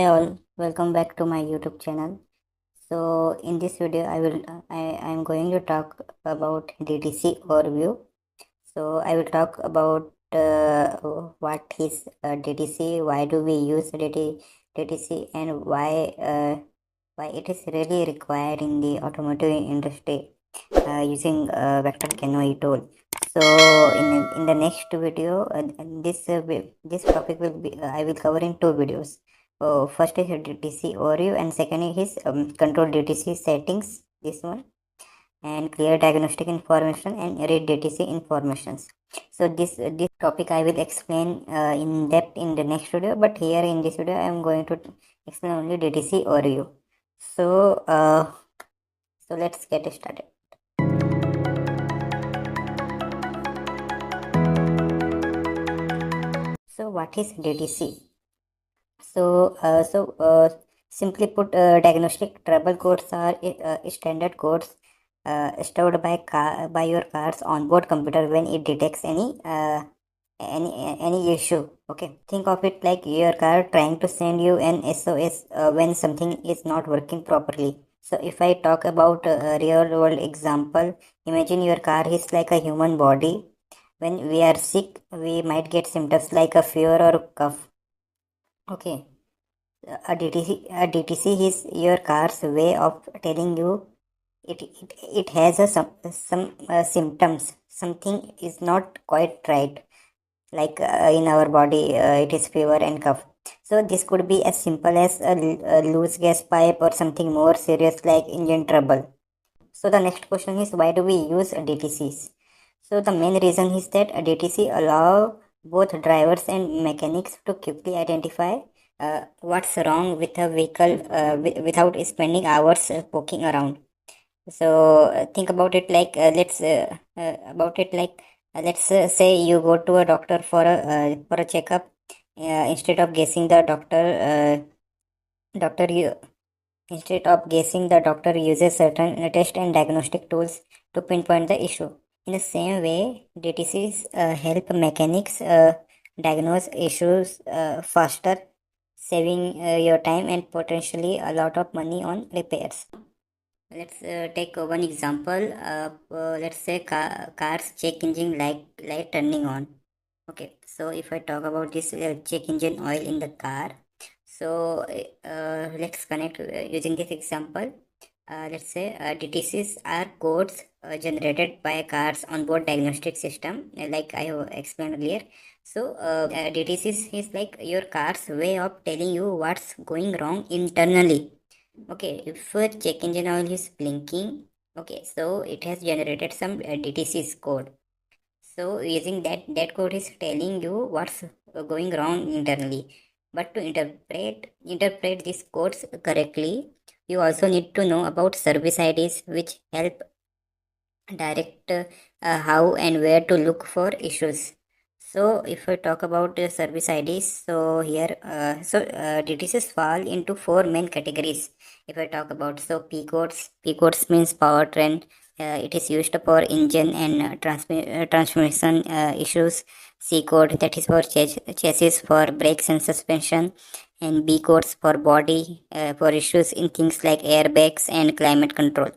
Hi all, welcome back to my YouTube channel. So in this video I am going to talk about DTC overview. So I will talk about what is DTC, why do we use DTC, and why it is really required in the automotive industry using vector CANoe tool. So in the next video, this topic will be I will cover in two videos. First is DTC overview, and second is control DTC settings. This one, and clear diagnostic information and read DTC informations. So this topic I will explain in depth in the next video, but here in this video I am going to explain only DTC overview. So so let's get started. So what is DTC? Simply put, diagnostic trouble codes are standard codes stored by your car's onboard computer when it detects any issue. Okay, think of it like your car trying to send you an SOS when something is not working properly. So if I talk about a real world example, imagine your car is like a human body. When we are sick, we might get symptoms like a fever or cough. Okay, a DTC is your car's way of telling you it has some symptoms. Something is not quite right. Like in our body, it is fever and cough. So this could be as simple as a loose gas pipe or something more serious like engine trouble. So the next question is, why do we use DTCs? So the main reason is that a DTC allow both drivers and mechanics to quickly identify what's wrong with a vehicle without spending hours poking around. So think about it like let's say you go to a doctor for a checkup. Instead of guessing the doctor you Instead of guessing, the doctor uses certain test and diagnostic tools to pinpoint the issue. In the same way, DTCs help mechanics diagnose issues faster, saving your time and potentially a lot of money on repairs. Let's take one example. Let's say car's check engine light turning on. Okay, so if I talk about this check engine oil in the car, so let's connect using this example. Let's say DTCs are codes generated by a car's onboard diagnostic system, like I have explained earlier. So DTCs is like your car's way of telling you what's going wrong internally. Okay, if a check engine oil is blinking, okay, so it has generated some DTCs code. So using that code is telling you what's going wrong internally. But to interpret these codes correctly, you also need to know about service IDs, which help direct how and where to look for issues. So if I talk about service IDs, so here DTCs fall into four main categories. If I talk about, so P codes means powertrain. It is used for engine and transmission issues. C code, that is for chassis, for brakes and suspension, and B codes for body, for issues in things like airbags and climate control,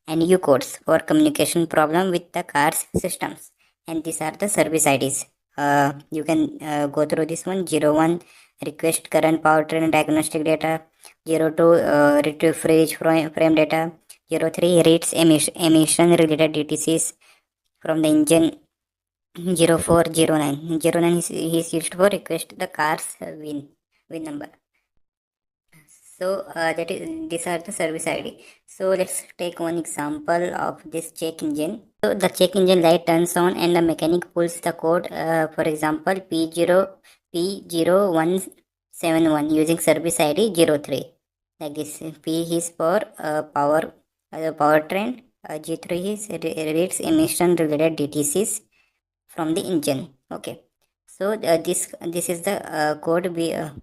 and U codes for communication problem with the car's systems. And these are the service IDs. You can go through this one. 01 request current powertrain diagnostic data. 02 retrieve frame data. 03 reads emission related DTCs from the engine. 0409 is used for request the car's win number. So these are the service ID. So let's take one example of this check engine. So the check engine light turns on and the mechanic pulls the code, for example P0171 using service ID 03, like this. P is for powertrain. G3 is reads emission related DTCs from the engine. Okay, so this is the code we have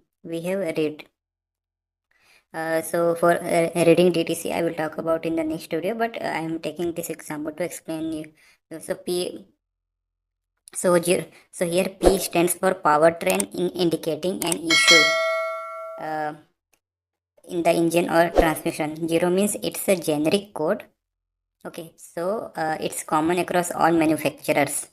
read. So for reading DTC, I will talk about in the next video, but I am taking this example to explain you. So so here P stands for powertrain, in indicating an issue. in the engine or transmission. 0 means it's a generic code. Okay, so it's common across all manufacturers.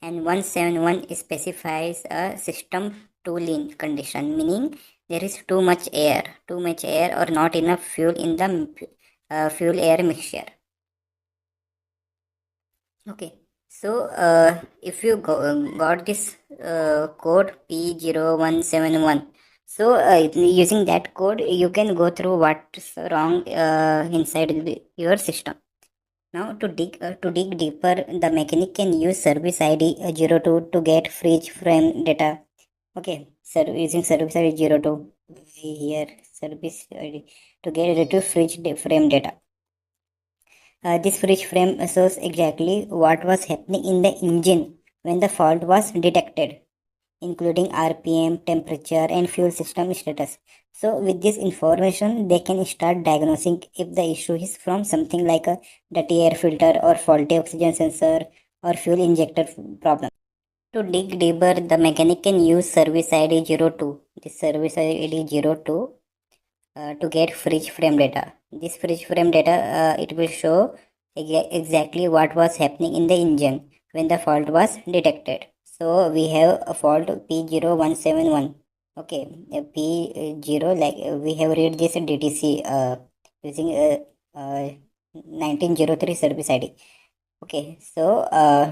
And 171 specifies a system too lean condition, meaning there is too much air or not enough fuel in the fuel air mixture. Okay, so if you got this code P0171, so using that code you can go through what's wrong inside your system. Now to dig deeper, the mechanic can use service ID 02 to get fridge frame data. Okay, so using service ID 02 here, service ID to get retrieve fridge frame data. This fridge frame shows exactly what was happening in the engine when the fault was detected, including RPM, temperature, and fuel system status. So with this information, they can start diagnosing if the issue is from something like a dirty air filter or faulty oxygen sensor or fuel injector problem. To dig deeper, the mechanic can use service ID 02. This service ID 02 to get fridge frame data. This fridge frame data, it will show exactly what was happening in the engine when the fault was detected. So we have a fault P0171. Okay, P0, like we have read this DTC using 1903 service ID. Okay, so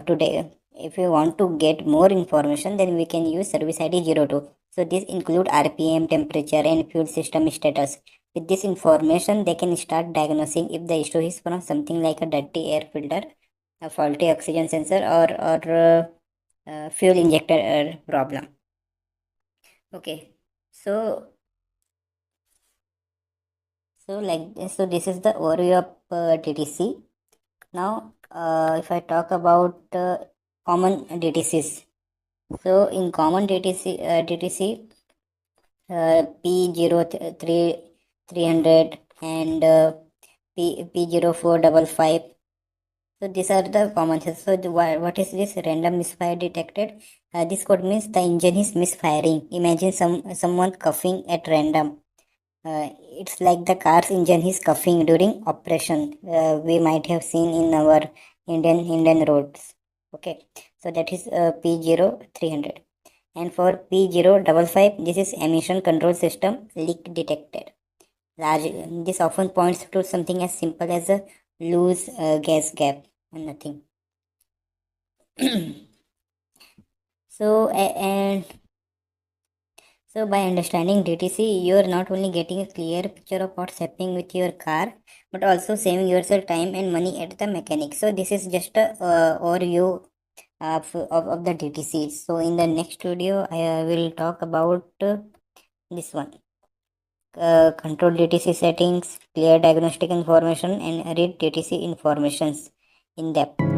today if you want to get more information, then we can use service ID 02. So this include RPM, temperature, and fuel system status. With this information, they can start diagnosing if the issue is from something like a dirty air filter, a faulty oxygen sensor, or fuel injector problem. Okay, so so this is the overview of DTC. Now, if I talk about common DTCs, so in common DTC, P0300 and P0455. So these are the common. So what is this random misfire detected? This code means the engine is misfiring. Imagine someone coughing at random. It's like the car's engine is coughing during operation. We might have seen in our Indian roads. Okay, so that is P0300. And for P055, this is emission control system leak detected. This often points to something as simple as a loose gas gap and nothing. So by understanding DTC, you are not only getting a clear picture of what's happening with your car, but also saving yourself time and money at the mechanic. So this is just a overview of the DTC. So in the next video, I will talk about this one. Control DTC settings, clear diagnostic information, and read DTC informations in depth.